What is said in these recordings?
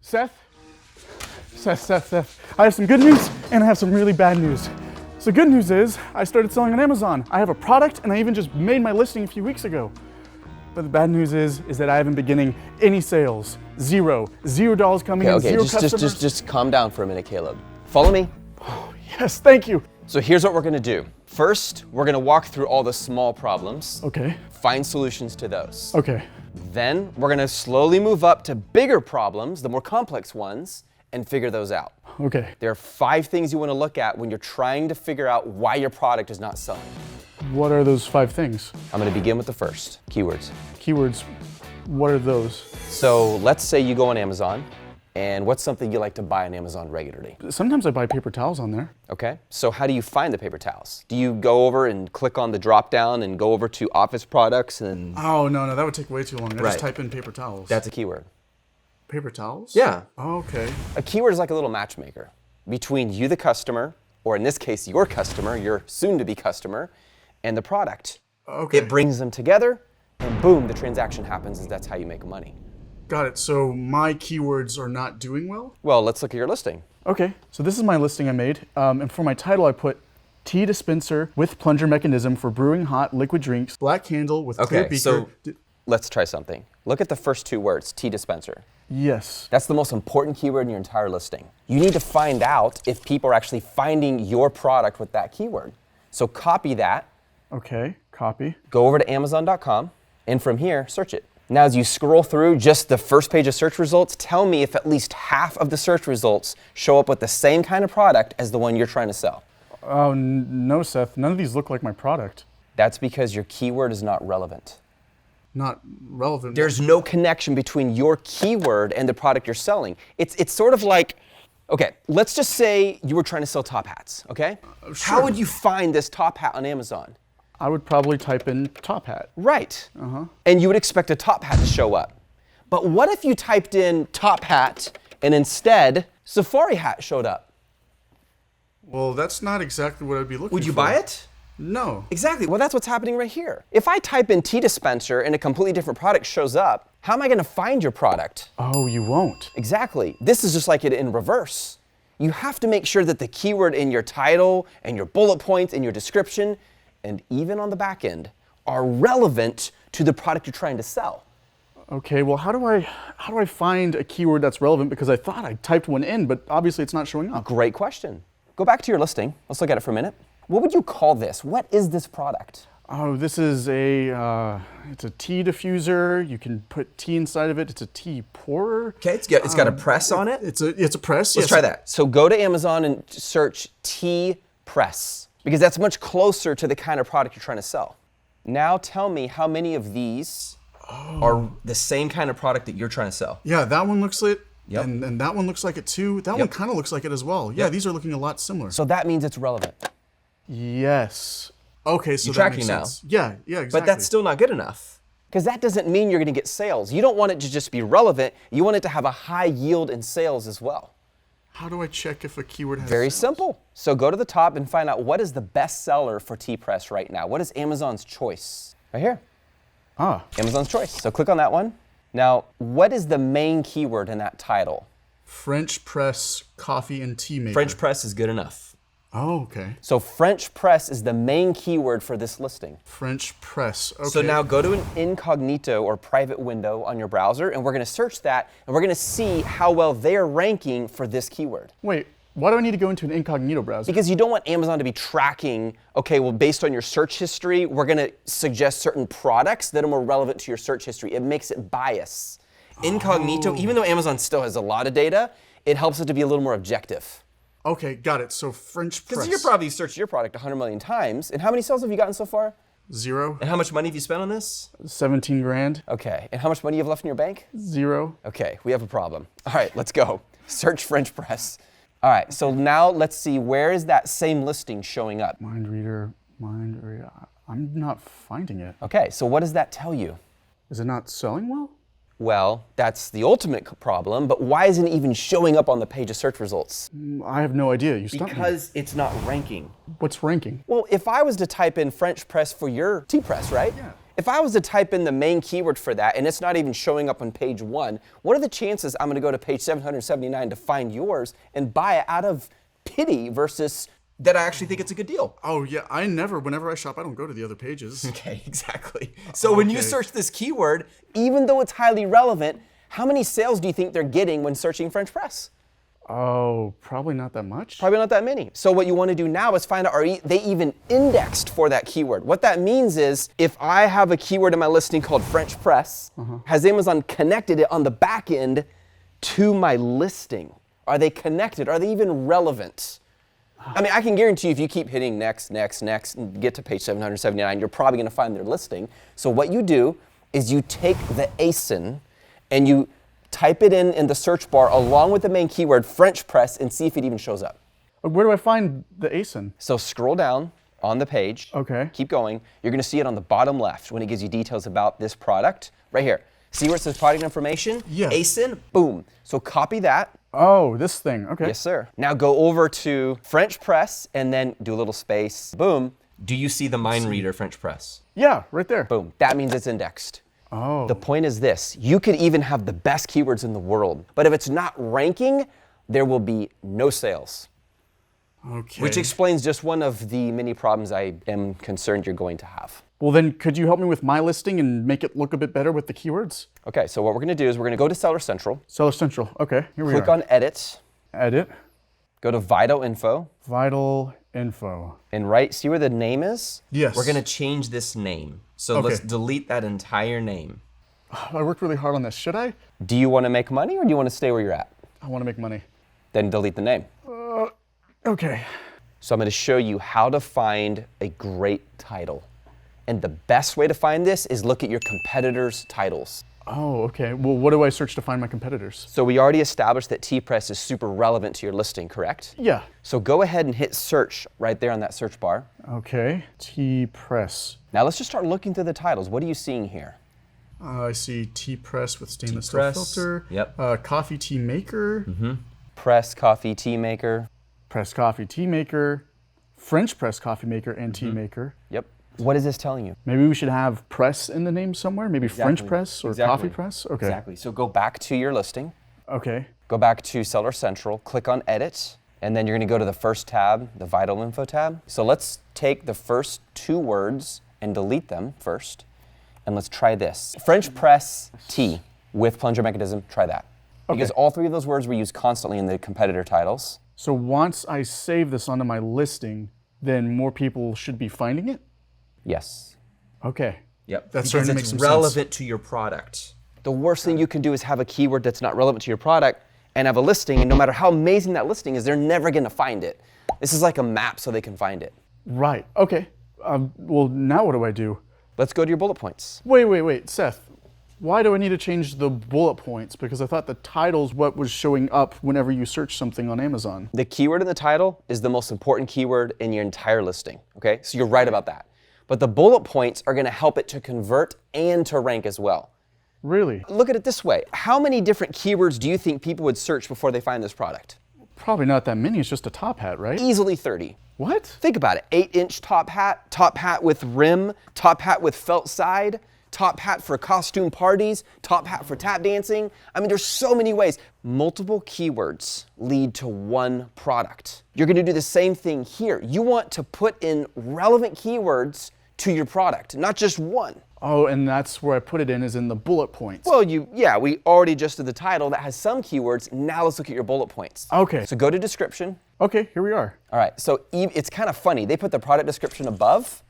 Seth? Seth. I have some good news and I have some really bad news. So good news is I started selling on Amazon. I have a product and I even just made my listing a few weeks ago. But the bad news is that I haven't been getting any sales. $0 coming in, zero customers. Just calm down for a minute, Caleb. Follow me. Oh, yes, thank you. So here's what we're gonna do. First, we're gonna walk through all the small problems. Okay. Find solutions to those. Okay. Then we're gonna slowly move up to bigger problems, the more complex ones, and figure those out. Okay. There are 5 things you wanna look at when you're trying to figure out why your product is not selling. What are those 5 things? I'm gonna begin with the first, keywords. Keywords, what are those? So let's say you go on Amazon, and what's something you like to buy on Amazon regularly? Sometimes I buy paper towels on there. Okay, so how do you find the paper towels? Do you go over and click on the drop down and go over to office products and... Oh, no, that would take way too long. I Right. just type in paper towels. That's a keyword. Paper towels? Yeah. Oh, okay. A keyword is like a little matchmaker between you, the customer, or in this case, your customer, your soon-to-be customer, and the product. Okay. It brings them together, and boom, the transaction happens, and that's how you make money. Got it. So my keywords are not doing well? Well, let's look at your listing. Okay. So this is my listing I made. And for my title, I put tea dispenser with plunger mechanism for brewing hot liquid drinks, black handle with clear beaker. So let's try something. Look at the first 2 words, tea dispenser. Yes. That's the most important keyword in your entire listing. You need to find out if people are actually finding your product with that keyword. So copy that. Okay, copy. Go over to Amazon.com, and from here, search it. Now, as you scroll through just the first page of search results, tell me if at least half of the search results show up with the same kind of product as the one you're trying to sell. Oh, no, Seth. None of these look like my product. That's because your keyword is not relevant. Not relevant. There's no connection between your keyword and the product you're selling. It's sort of like, okay, let's just say you were trying to sell top hats, okay? Sure. How would you find this top hat on Amazon? I would probably type in top hat. Right. And you would expect a top hat to show up. But what if you typed in top hat and instead safari hat showed up? Well, that's not exactly what I'd be looking for. Would you buy it? No. Exactly. Well, that's what's happening right here. If I type in tea dispenser and a completely different product shows up, how am I going to find your product? Oh, you won't. Exactly. This is just like it in reverse. You have to make sure that the keyword in your title and your bullet points and your description and even on the back end are relevant to the product you're trying to sell. Okay, well, how do I find a keyword that's relevant? Because I thought I typed one in, but obviously it's not showing up. Great question. Go back to your listing. Let's look at it for a minute. What would you call this? What is this product? Oh, this is it's a tea diffuser. You can put tea inside of it. It's a tea pourer. Okay, it's got a press on it. It's a press. Let's try that. So go to Amazon and search tea press, because that's much closer to the kind of product you're trying to sell. Now tell me how many of these are the same kind of product that you're trying to sell. Yeah, that one looks like it. Yep. And that one looks like it too. That one kind of looks like it as well. Yeah, these are looking a lot similar. So that means it's relevant. Yes. Okay, so You're that tracking makes now. sense. Yeah, exactly. But that's still not good enough. Because that doesn't mean you're going to get sales. You don't want it to just be relevant. You want it to have a high yield in sales as well. How do I check if a keyword has Very sales? simple. So go to the top and find out what is the best seller for tea press right now. What is Amazon's choice? Right here. Amazon's choice. So click on that one. Now, what is the main keyword in that title? French press coffee and tea maker. French press is good enough. Oh, okay. So French press is the main keyword for this listing. French press. Okay. So now go to an incognito or private window on your browser, and we're going to search that, and we're going to see how well they're ranking for this keyword. Wait, why do I need to go into an incognito browser? Because you don't want Amazon to be tracking, okay, well, based on your search history, we're going to suggest certain products that are more relevant to your search history. It makes it bias. Incognito, even though Amazon still has a lot of data, it helps it to be a little more objective. Okay, got it. So French press. Because you're probably searched your product 100 million times. And how many sales have you gotten so far? 0. And how much money have you spent on this? 17 grand. Okay. And how much money you have left in your bank? 0. Okay, we have a problem. All right, let's go. Search French press. All right, so now let's see, where is that same listing showing up? Mind reader. I'm not finding it. Okay, so what does that tell you? Is it not selling well? Well, that's the ultimate problem, but why isn't it even showing up on the page of search results? I have no idea. You stumped me. Because it's not ranking. What's ranking? Well, if I was to type in French press for your tea press, right? Yeah. If I was to type in the main keyword for that and it's not even showing up on page 1, what are the chances I'm going to go to page 779 to find yours and buy it out of pity versus that I actually think it's a good deal? Oh yeah, whenever I shop, I don't go to the other pages. Okay, exactly. So when you search this keyword, even though it's highly relevant, how many sales do you think they're getting when searching French press? Oh, probably not that much. Probably not that many. So what you want to do now is find out, are they even indexed for that keyword? What that means is, if I have a keyword in my listing called French press, has Amazon connected it on the back end to my listing? Are they connected? Are they even relevant? I mean, I can guarantee you if you keep hitting next, next, next, and get to page 779, you're probably going to find their listing. So what you do is you take the ASIN and you type it in the search bar along with the main keyword French press and see if it even shows up. Where do I find the ASIN? So scroll down on the page. Okay. Keep going. You're going to see it on the bottom left when it gives you details about this product. Right here. See where it says product information? Yeah. ASIN, boom. So copy that. Oh, this thing. Okay. Yes, sir. Now go over to French press and then do a little space. Boom. Do you see the mind reader French press? Yeah, right there. Boom. That means it's indexed. Oh. The point is this, you could even have the best keywords in the world, but if it's not ranking, there will be no sales. Okay. Which explains just one of the many problems I am concerned you're going to have. Well, then could you help me with my listing and make it look a bit better with the keywords? Okay, so what we're gonna do is we're gonna go to Seller Central. Seller Central. Okay, here we Click are. on Edit, Edit. go to Vital Info, Vital info. and see where the name is? Yes. We're gonna change this name. So Okay. let's delete that entire name. I worked really hard on this. Should I? Do you wanna make money or do you wanna stay where you're at? I want to make money. Then delete the name. Okay. So I'm gonna show you how to find a great title. And the best way to find this is look at your competitors' titles. Oh, okay. Well, what do I search to find my competitors? So we already established that T-Press is super relevant to your listing, correct? Yeah. So go ahead and hit search right there on that search bar. Okay. T-Press. Now let's just start looking through the titles. What are you seeing here? I see T-Press with stainless steel T-Press. filter. Yep. Coffee tea maker. Press, coffee, tea maker. Press coffee tea maker. French press coffee maker and tea maker. Yep. What is this telling you? Maybe we should have press in the name somewhere. Maybe French press or coffee press. Okay. Exactly. So go back to your listing. Okay. Go back to Seller Central. Click on Edit. And then you're going to go to the first tab, the Vital Info tab. So let's take the first 2 words and delete them first. And let's try this. French press tea with plunger mechanism. Try that. Because all 3 of those words were used constantly in the competitor titles. So once I save this onto my listing, then more people should be finding it? Yes. Okay. Yep. That's starting to make it's some relevant to your product. The worst thing you can do is have a keyword that's not relevant to your product and have a listing, and no matter how amazing that listing is, they're never going to find it. This is like a map so they can find it. Right. Okay. Well, now what do I do? Let's go to your bullet points. Wait, Seth. Why do I need to change the bullet points? Because I thought the title's what was showing up whenever you search something on Amazon. The keyword in the title is the most important keyword in your entire listing, okay? So you're right about that. But the bullet points are gonna help it to convert and to rank as well. Really? Look at it this way. How many different keywords do you think people would search before they find this product? Probably not that many. It's just a top hat, right? Easily 30. What? Think about it. 8-inch top hat with rim, top hat with felt side, top hat for costume parties, top hat for tap dancing. I mean, there's so many ways. Multiple keywords lead to one product. You're gonna do the same thing here. You want to put in relevant keywords to your product, not just one. Oh, and that's where I put it in, is in the bullet points. Well, we already just did the title that has some keywords. Now let's look at your bullet points. Okay. So go to description. Okay, here we are. All right, so it's kind of funny. They put the product description above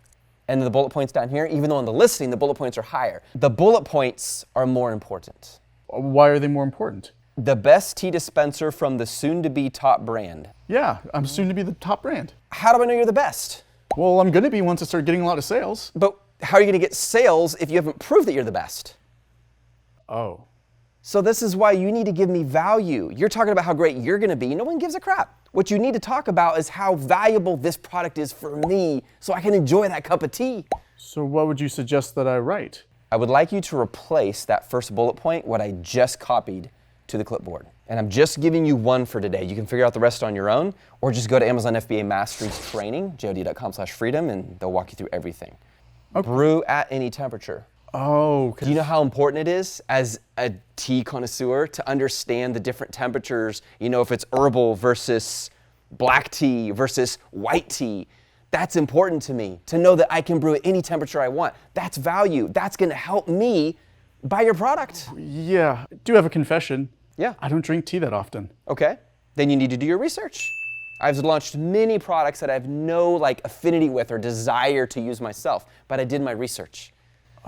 and the bullet points down here, even though on the listing, the bullet points are higher. The bullet points are more important. Why are they more important? The best tea dispenser from the soon-to-be top brand. Yeah, I'm soon to be the top brand. How do I know you're the best? Well, I'm gonna be once I start getting a lot of sales. But how are you gonna get sales if you haven't proved that you're the best? Oh. So this is why you need to give me value. You're talking about how great you're gonna be. No one gives a crap. What you need to talk about is how valuable this product is for me so I can enjoy that cup of tea. So what would you suggest that I write? I would like you to replace that first bullet point, what I just copied, to the clipboard. And I'm just giving you one for today. You can figure out the rest on your own, or just go to Amazon FBA Masteries Training, jod.com/freedom, and they'll walk you through everything. Brew at any temperature. Oh, Do you know how important it is as a tea connoisseur to understand the different temperatures? You know, if it's herbal versus black tea versus white tea. That's important to me, to know that I can brew at any temperature I want. That's value. That's going to help me buy your product. Yeah, I do have a confession. Yeah. I don't drink tea that often. Okay, then you need to do your research. I've launched many products that I have no affinity with or desire to use myself, but I did my research.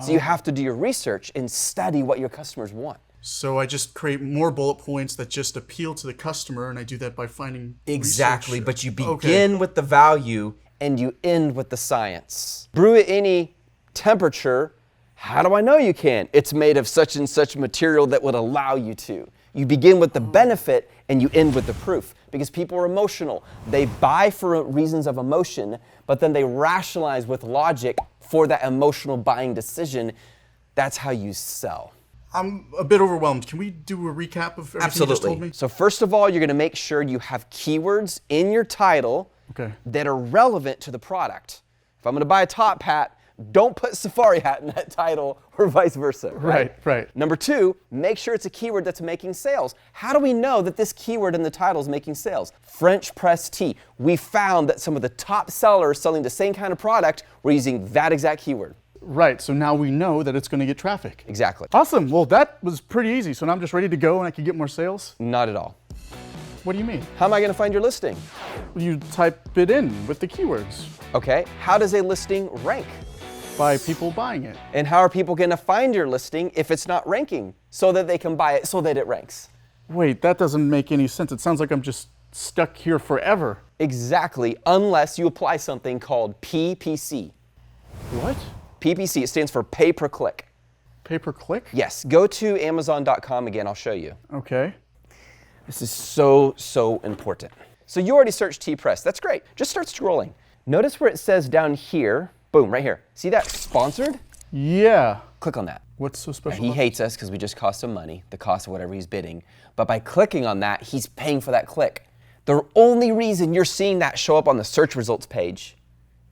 So you have to do your research and study what your customers want. So I just create more bullet points that just appeal to the customer, and I do that by finding Exactly, research. but you begin Okay. with the value. And you end with the science. Brew at any temperature. How do I know you can? It's made of such and such material that would allow you to. You begin with the benefit and you end with the proof, because people are emotional. They buy for reasons of emotion, but then they rationalize with logic for that emotional buying decision. That's how you sell. I'm a bit overwhelmed. Can we do a recap of everything you just told me? So first of all, you're going to make sure you have keywords in your title that are relevant to the product. If I'm going to buy a top hat, don't put safari hat in that title or vice versa. Right. Number two, make sure it's a keyword that's making sales. How do we know that this keyword in the title is making sales? French press tea. We found that some of the top sellers selling the same kind of product were using that exact keyword. Right, so now we know that it's going to get traffic. Exactly. Awesome, well that was pretty easy. So now I'm just ready to go and I can get more sales? Not at all. What do you mean? How am I going to find your listing? You type it in with the keywords Okay, how does a listing rank? by people buying it. And how are people going to find your listing if it's not ranking so that they can buy it so that it ranks? Wait, that doesn't make any sense. It sounds like I'm just stuck here forever. Exactly, unless you apply something called PPC. What? PPC, it stands for pay per click. Pay per click? Yes, go to Amazon.com again, I'll show you. Okay. This is so important. So you already searched T-Press, that's great. Just start scrolling. Notice where it says down here, boom, right here. See that sponsored? Yeah. Click on that. What's so special He about hates us because we just cost him money, the cost of whatever he's bidding. But by clicking on that, he's paying for that click. The only reason you're seeing that show up on the search results page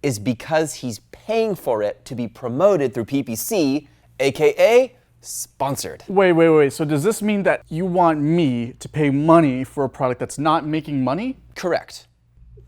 is because he's paying for it to be promoted through PPC, AKA sponsored. Wait. So does this mean that you want me to pay money for a product that's not making money? Correct.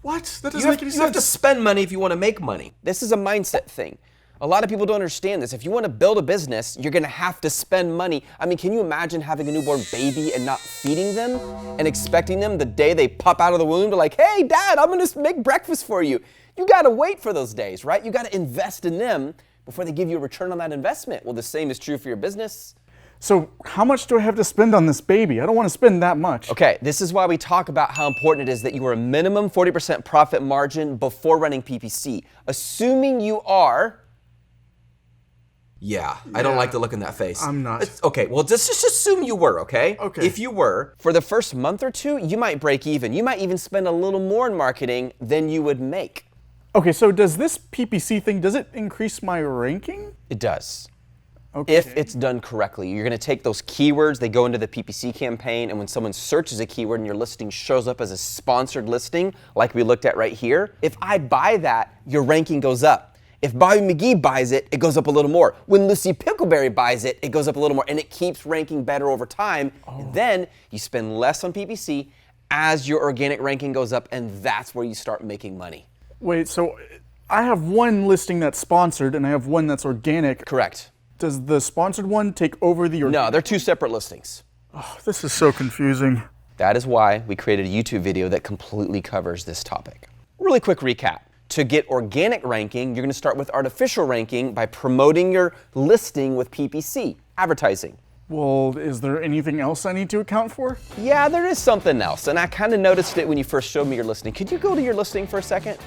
What? That doesn't You make any have to sense. spend money if you want to make money. This is a mindset thing. A lot of people don't understand this. If you want to build a business, you're going to have to spend money. I mean, can you imagine having a newborn baby and not feeding them and expecting them the day they pop out of the womb to hey, Dad, I'm going to make breakfast for you. You got to wait for those days, right? You got to invest in them before they give you a return on that investment. Well, the same is true for your business. So how much do I have to spend on this baby? I don't want to spend that much. Okay, this is why we talk about how important it is that you are a minimum 40% profit margin before running PPC. Assuming you are. Yeah, I don't like the look in that face. I'm not. Okay, well, just assume you were, okay? Okay. If you were, For the first month or two, you might break even. You might even spend a little more in marketing than you would make. Okay, so does this PPC thing, does it increase my ranking? It does. Okay. If it's done correctly. You're going to take those keywords, they go into the PPC campaign, and when someone searches a keyword and your listing shows up as a sponsored listing, like we looked at right here, if I buy that, your ranking goes up. If Bobby McGee buys it, it goes up a little more. When Lucy Pickleberry buys it, it goes up a little more, and it keeps ranking better over time. And then you spend less on PPC as your organic ranking goes up, and that's where you start making money. Wait, so I have one listing that's sponsored and I have one that's organic. Correct. Does the sponsored one take over the organic? No, they're two separate listings. Oh, this is so confusing. That is why we created a YouTube video that completely covers this topic. Really quick recap. To get organic ranking, you're going to start with artificial ranking by promoting your listing with PPC, advertising. Well, is there anything else I need to account for? Yeah, there is something else, and I kind of noticed it when you first showed me your listing. Could you go to your listing for a second?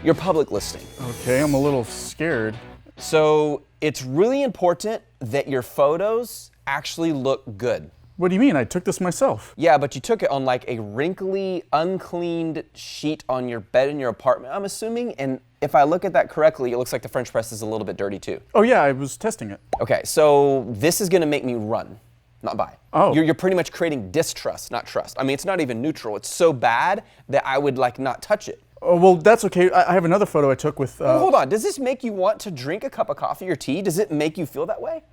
Your public listing. Okay, I'm a little scared. So it's really important that your photos actually look good. What do you mean? I took this myself. Yeah, but you took it on a wrinkly, uncleaned sheet on your bed in your apartment, I'm assuming. And if I look at that correctly, it looks like the French press is a little bit dirty too. Oh yeah, I was testing it. Okay, so this is gonna make me run, not buy. Oh. You're pretty much creating distrust, not trust. I mean, it's not even neutral. It's so bad that I would not touch it. Oh, well, that's okay. I have another photo I took with. Hold on. Does this make you want to drink a cup of coffee or tea? Does it make you feel that way?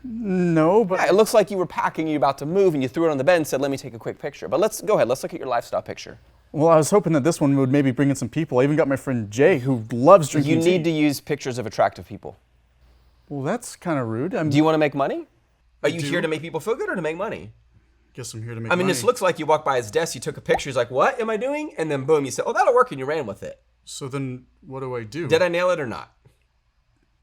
No, but. Yeah, it looks like you were packing, you're about to move, and you threw it on the bed and said, let me take a quick picture. But let's go ahead. Let's look at your lifestyle picture. Well, I was hoping that this one would maybe bring in some people. I even got my friend Jay, who loves drinking You tea. need to use pictures of attractive people. Well, that's kind of rude. Do you want to make money? Are you here to make people feel good or to make money? Guess I'm here to make I mean, money. this looks like you walked by his desk, you took a picture, he's like, what am I doing? And then boom, you said, oh, that'll work, and you ran with it. So then what do I do? Did I nail it or not?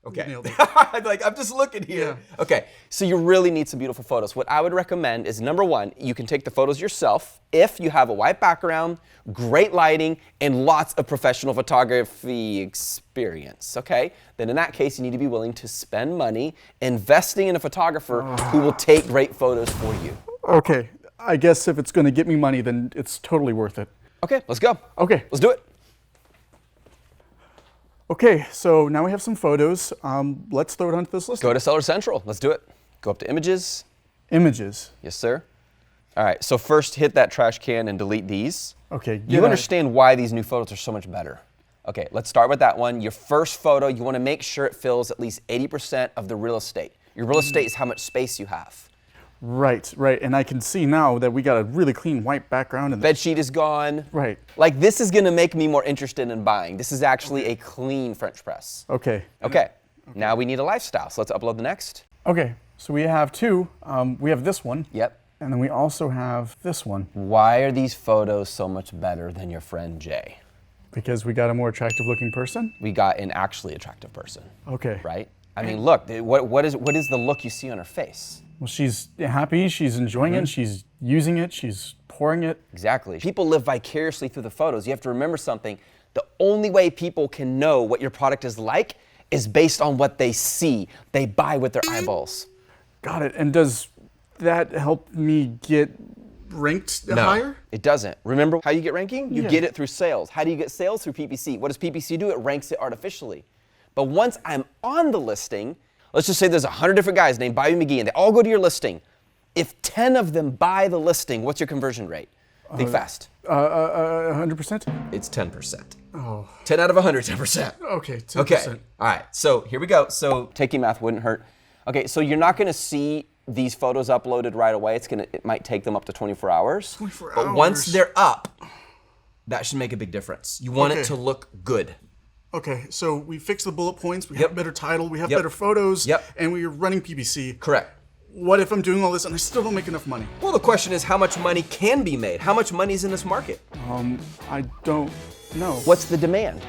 Okay. Nailed it. I'm just looking here. Yeah. Okay. So you really need some beautiful photos. What I would recommend is, number one, you can take the photos yourself if you have a white background, great lighting, and lots of professional photography experience, okay? Then in that case, you need to be willing to spend money investing in a photographer who will take great photos for you. Okay, I guess if it's going to get me money, then it's totally worth it. Okay, let's go. Okay. Let's do it. Okay, so now we have some photos. Let's throw it onto this list. Go to Seller Central. Let's do it. Go up to Images. Images. Yes, sir. All right, so first hit that trash can and delete these. Okay. You understand why these new photos are so much better. Okay, let's start with that one. Your first photo, you want to make sure it fills at least 80% of the real estate. Your real estate is how much space you have. Right, right. And I can see now that we got a really clean white background. And Bed sheet is gone. Right. Like, this is going to make me more interested in buying. This is actually a clean French press. Okay. Okay, now we need a lifestyle. So let's upload the next. Okay, so we have two. We have this one. Yep. And then we also have this one. Why are these photos so much better than your friend Jay? Because we got a more attractive looking person? We got an actually attractive person, Okay. right? I mean, look, what is the look you see on her face? Well, she's happy, she's enjoying it, she's using it, she's pouring it. Exactly. People live vicariously through the photos. You have to remember something. The only way people can know what your product is like is based on what they see. They buy with their eyeballs. Got it. And does that help me get ranked higher? It doesn't. Remember how you get ranking? You Yeah. get it through sales. How do you get sales? Through PPC. What does PPC do? It ranks it artificially. But once I'm on the listing, let's just say there's 100 different guys named Bobby McGee, and they all go to your listing. If 10 of them buy the listing, what's your conversion rate? Think fast. 100%? It's 10%. Oh. 10 out of 100, 10%. Okay, 10%. Okay. All right. So here we go. So Taking math wouldn't hurt. Okay, so you're not going to see these photos uploaded right away. It might take them up to 24 hours. 24 but hours. once they're up, that should make a big difference. You want it to look good. Okay, so we fixed the bullet points, we Yep. have a better title, we have Yep. better photos, Yep. and we are running PPC. Correct. What if I'm doing all this and I still don't make enough money? Well, the question is how much money can be made? How much money is in this market? I don't know. What's the demand?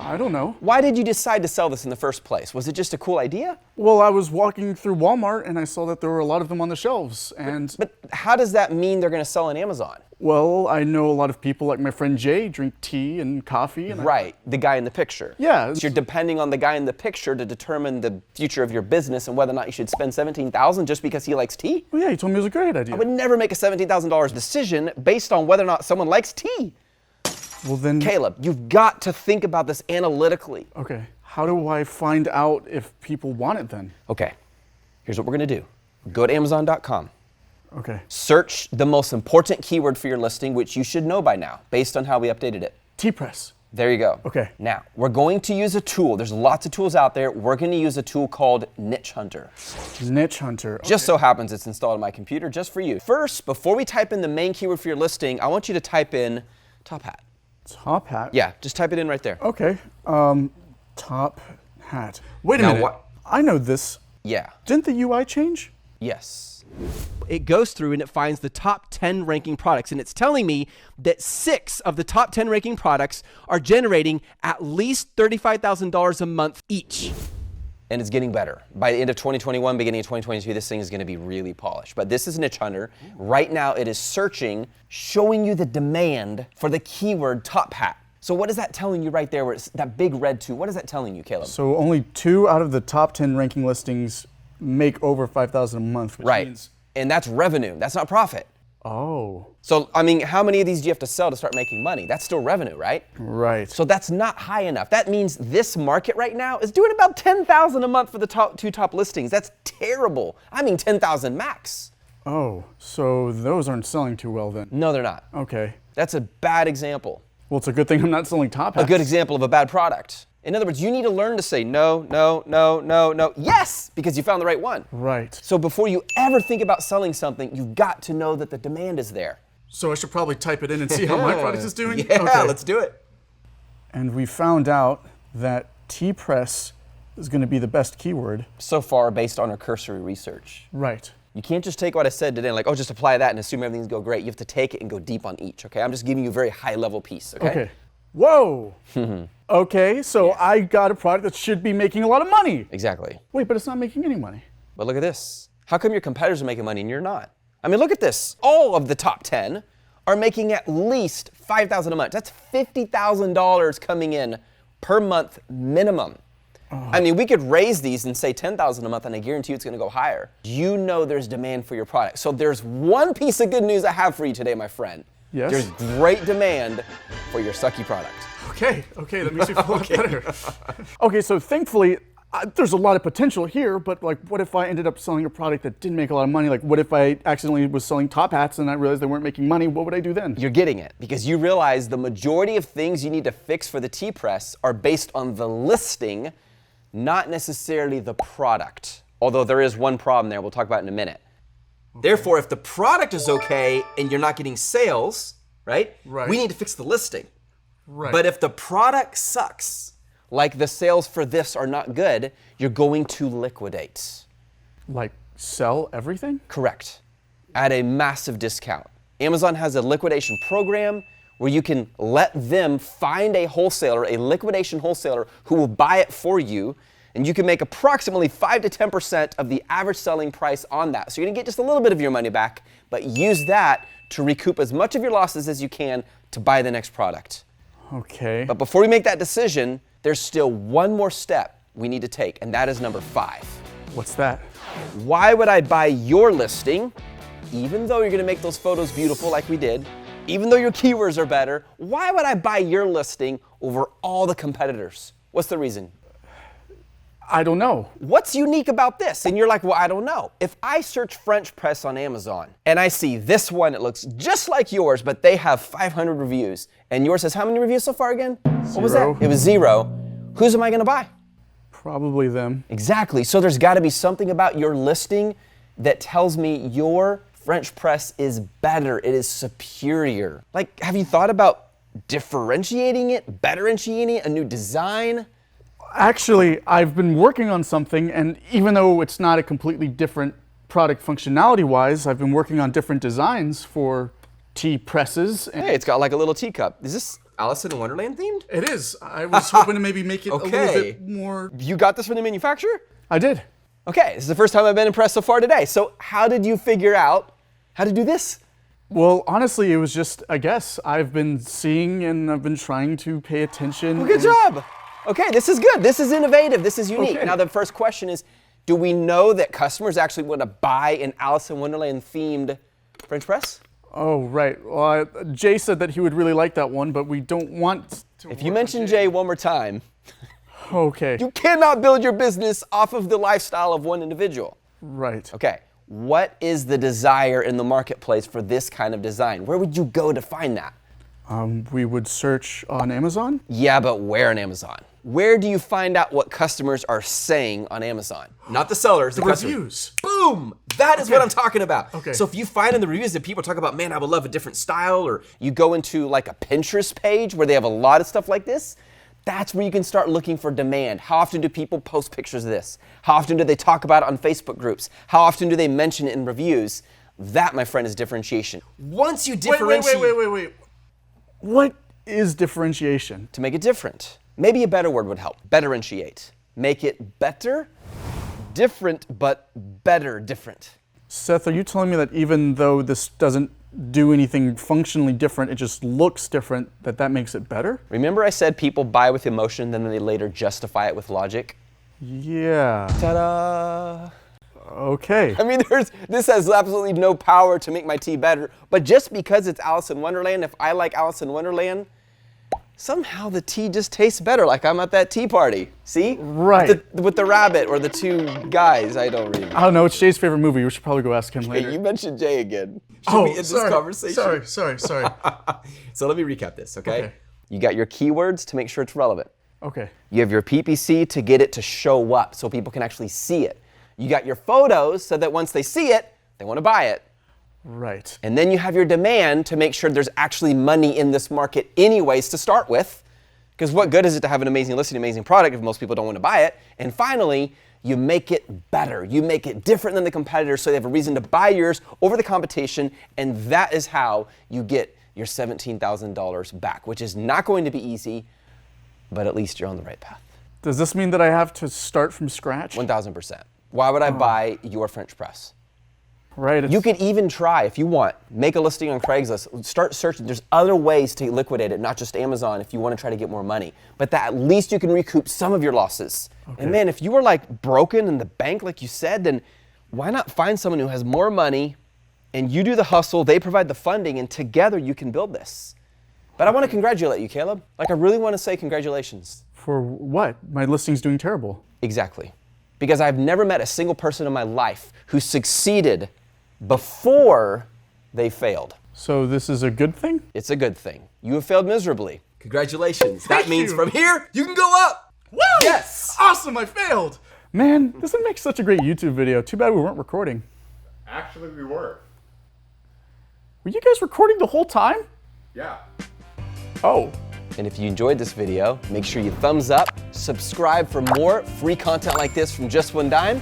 I don't know. Why did you decide to sell this in the first place? Was it just a cool idea? Well, I was walking through Walmart and I saw that there were a lot of them on the shelves. And, But how does that mean they're going to sell on Amazon? well, I know a lot of people like my friend Jay drink tea and coffee. And Right, the guy in the picture. Yeah. So you're depending on the guy in the picture to determine the future of your business and whether or not you should spend $17,000 just because he likes tea? Well, yeah, he told me it was a great idea. I would never make a $17,000 decision based on whether or not someone likes tea. Well, then. Caleb, you've got to think about this analytically. Okay, how do I find out if people want it then? Okay, here's what we're going to do. Go to Amazon.com. Okay. Search the most important keyword for your listing, which you should know by now, based on how we updated it. Tea press. There you go. Okay. Now, we're going to use a tool. There's lots of tools out there. We're going to use a tool called Niche Hunter. Niche hunter. Just so happens it's installed on my computer just for you. First, before we type in the main keyword for your listing, I want you to type in top hat. Top hat. Yeah, just type it in right there. Okay. Top hat. Wait a Now minute. what- I know this. Yeah. Didn't the UI change? Yes. It goes through and it finds the top 10 ranking products, and it's telling me that 6 of the top 10 ranking products are generating at least $35,000 a month each. And it's getting better. By the end of 2021, beginning of 2022, this thing is going to be really polished. But this is Niche Hunter. Right now, it is searching, showing you the demand for the keyword top hat. So what is that telling you right there, where it's that big red 2? What is that telling you, Caleb? So only 2 out of the top 10 ranking listings make over $5,000 a month, which Right. means. And that's revenue. That's not profit. Oh, So, I mean, how many of these do you have to sell to start making money? That's still revenue, right? right. So that's not high enough. That means this market right now is doing about $10,000 a month for the two top listings. That's terrible. I mean, 10,000 max. Oh, so those aren't selling too well then. No, they're not. Okay. That's a bad example. Well, it's a good thing I'm not selling top hats. A good example of a bad product. In other words, you need to learn to say no, no, no, no, no, yes, because you found the right one. Right. So before you ever think about selling something, you've got to know that the demand is there. So I should probably type it in and see how my product is doing? Yeah, Okay. let's do it. And we found out that T-press is going to be the best keyword. So far, based on our cursory research. Right. You can't just take what I said today and like, oh, just apply that and assume everything's going to go great. You have to take it and go deep on each, okay? I'm just giving you a very high-level piece, okay? Okay. Whoa. Okay, so I got a product that should be making a lot of money. Exactly. Wait, but it's not making any money. But look at this. How come your competitors are making money and you're not? I mean, look at this. All of the top 10 are making at least $5,000 a month. That's $50,000 coming in per month minimum. I mean, we could raise these and say $10,000 a month, and I guarantee you it's going to go higher. You know there's demand for your product. So there's one piece of good news I have for you today, my friend. Yes? There's great demand for your sucky product. Okay, that makes me feel a lot better. Okay, so thankfully, there's a lot of potential here, but like, what if I ended up selling a product that didn't make a lot of money? Like, what if I accidentally was selling top hats and I realized they weren't making money? What would I do then? You're getting it, because you realize the majority of things you need to fix for the T-Press are based on the listing, not necessarily the product. Although there is one problem there we'll talk about in a minute. Therefore, if the product is okay and you're not getting sales, right? Right. We need to fix the listing. Right. But if the product sucks, Like the sales for this are not good, you're going to liquidate. Like, sell everything? Correct. At a massive discount. Amazon has a liquidation program where you can let them find a wholesaler, a liquidation wholesaler, who will buy it for you, and you can make approximately 5 to 10% of the average selling price on that. So you're gonna get just a little bit of your money back, but use that to recoup as much of your losses as you can to buy the next product. Okay. But before we make that decision, there's still one more step we need to take, and that is number 5. What's that? Why would I buy your listing, even though you're gonna make those photos beautiful like we did, even though your keywords are better, why would I buy your listing over all the competitors? What's the reason? I don't know. What's unique about this? And you're like, well, I don't know. If I search French press on Amazon and I see this one, it looks just like yours, but they have 500 reviews, and yours has how many reviews so far again? What was that? 0. It was 0. Whose am I gonna buy? Probably them. Exactly. So there's got to be something about your listing that tells me your French press is better. It is superior. Like, have you thought about differentiating it, betterentiating it, a new design? Actually, I've been working on something, and even though it's not a completely different product functionality-wise, I've been working on different designs for T-presses. Hey, it's got like a little teacup. Is this, Alice in Wonderland themed? It is. I was hoping to maybe make it a little Okay. bit more... you got this from the manufacturer? I did. Okay, this is the first time I've been impressed so far today. So how did you figure out how to do this? Well, honestly, it was just a guess. I've been seeing and I've been trying to pay attention. Well, good job. Okay, this is good. This is innovative. This is unique. Okay. Now, the first question is, do we know that customers actually want to buy an Alice in Wonderland themed French press? Oh, right. Well, Jay said that he would really like that one, but we don't want to... If you mention Jay one more time, Okay. you cannot build your business off of the lifestyle of one individual. Right. Okay, what is the desire in the marketplace for this kind of design? Where would you go to find that? We would search on Amazon. Yeah, but where on Amazon? Where do you find out what customers are saying on Amazon? Not the sellers, the customers. Reviews. Boom! That is what I'm talking about. Okay. So if you find in the reviews that people talk about, man, I would love a different style, or You go into like a Pinterest page where they have a lot of stuff like this. That's where you can start looking for demand. How often do people post pictures of this? How often do they talk about it on Facebook groups? How often do they mention it in reviews? That, my friend, is differentiation. once you Wait. differentiate, What is differentiation? To make it different. Maybe a better word would help. Betterentiate. Make it better, different, but better different. Seth, are you telling me that even though this doesn't do anything functionally different, it just looks different, that makes it better? Remember I said people buy with emotion, then they later justify it with logic? Yeah. Ta-da! Okay. I mean, this has absolutely no power to make my tea better, but just because it's Alice in Wonderland, if I like Alice in Wonderland, somehow the tea just tastes better, like I'm at that tea party. See? Right. With the rabbit or the two guys, I don't really know. I don't know. It's Jay's favorite movie. We should probably go ask him later. Hey, you mentioned Jay again. should we end this conversation? Sorry. So let me recap this, okay? You got your keywords to make sure it's relevant. Okay. You have your PPC to get it to show up so people can actually see it. You got your photos so that once they see it, they want to buy it. Right. And then you have your demand to make sure there's actually money in this market anyways to start with. Because what good is it to have an amazing listing, amazing product if most people don't want to buy it? And finally, you make it better. You make it different than the competitors so they have a reason to buy yours over the competition. And that is how you get your $17,000 back, which is not going to be easy, but at least you're on the right path. Does this mean that I have to start from scratch? 1,000%. Why would I buy your French press? Right. You could even try, if you want, make a listing on Craigslist, start searching. There's other ways to liquidate it, not just Amazon if you want to try to get more money. But that at least you can recoup some of your losses. Okay. And man, if you were like broken in the bank, like you said, then why not find someone who has more money and you do the hustle, they provide the funding, and together you can build this. But I want to congratulate you, Caleb. Like I really want to say congratulations. For what? My listing's doing terrible. Exactly. Because I've never met a single person in my life who succeeded before they failed. So this is a good thing? It's a good thing. You have failed miserably. Congratulations. Thank That means you. from here, you can go up. Woo! Yes. Awesome, I failed. Man, this would make such a great YouTube video. Too bad we weren't recording. Actually, we were. Were you guys recording the whole time? Yeah. Oh. And if you enjoyed this video, make sure you thumbs up, subscribe for more free content like this from Just One Dime.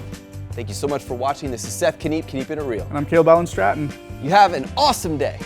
Thank you so much for watching. This is Seth Kniep, Kniep in a Reel. And I'm Caleb Allen Stratton. You have an awesome day.